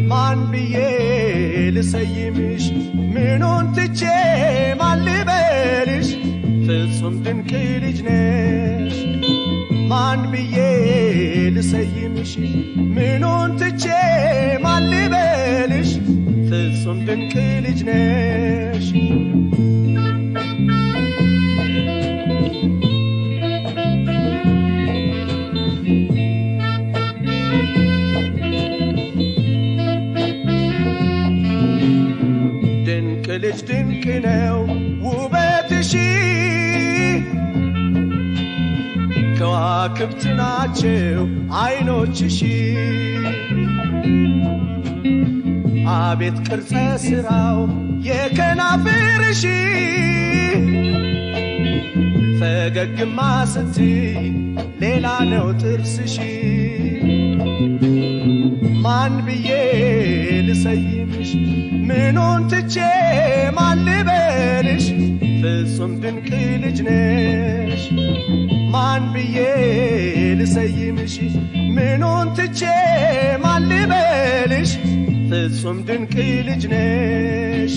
ማን ብዬ ልሰይምሽ ምኑን ትቼ ማን ልበልሽ ፍጹም ድንቅ ልጅ ነሽ ማን ብዬ ልሰይምሽ ምኑን ትቼ ማን ልበልሽ ፍጹም ድንቅ ልጅ ነሽ ልጅ ድንቅ ነው ውበትሽ ከዋክብት ናቸው አይኖችሽ አቤት ቅርጸ ሥራው የከናፍርሽ ፈገግማ ስትይ ሌላ ነው ጥርስሽ ማን ብዬ ልሰይምሽ ምኑን ትቼ ማን ልበልሽ ፍጹም ድንቅ ልጅ ነሽ ማን ብዬ ልሰይምሽ ምኑን ትቼ ማን ልበልሽ ፍጹም ድንቅ ልጅ ነሽ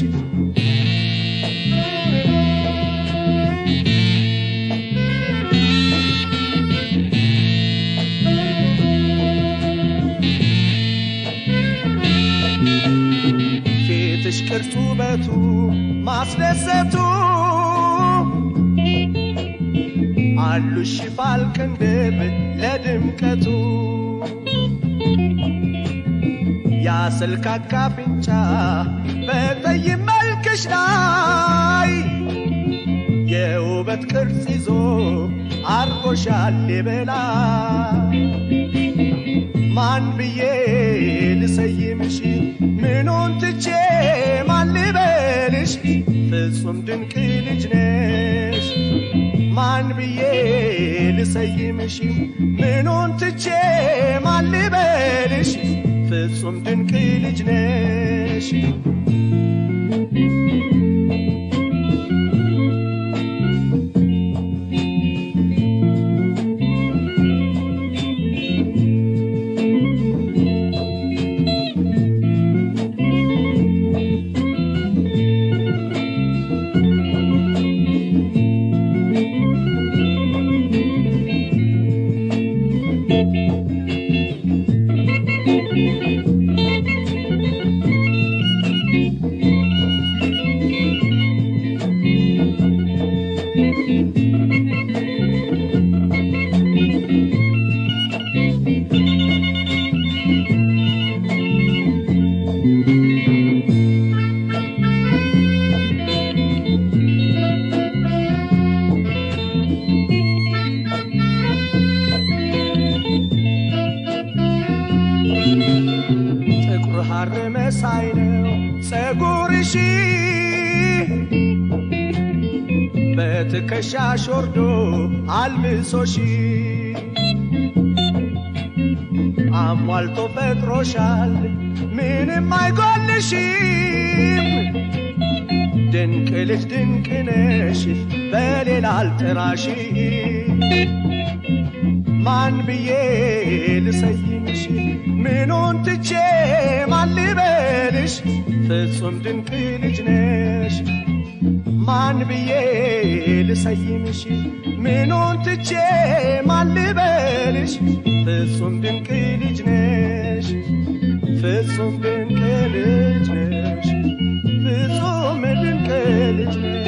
ፊትሽ ቅርጹ ውበቱ ማስደሰቱ አሉሽ ባልቅንድብ ለድምቀቱ ያስልካካ አፍንጫ በጠይም መልክሽ ላይ የውበት ቅርጽ ይዞ አርጎሻል የበላይ ማን ብዬ ልሰይምሽ ምኑን ትቼ ማን ልበልሽ ፍጹም ድንቅ ልጅ ነሽ ማን ብዬ ልሰይምሽ ምኑን ትቼ ማን ልበልሽ ፍጹም ድንቅ ልጅ ነሽ ጥቁር ሐር መሳይ ነው ጸጉርሽ በትከሻሽ ወርዶ አልብሶሽ አሟልቶ ፈጥሮሻል ምንም አይጎልሽም ድንቅ ልጅ ድንቅ ነሽ በሌላ አልጠራሽ ማን ብዬ ልሰይምሽ ምኑን ትቼ ማን ልበልሽ ፍጹም ድንቅ ልጅ ነሽ ማን ብዬ ልሰይምሽ ምኑን ትቼ ማን ልበልሽ ፍጹም ድንቅ ልጅ ነሽ ፍጹም ድንቅ ልጅ ነሽ ፍጹም ድንቅ ልጅ ነሽ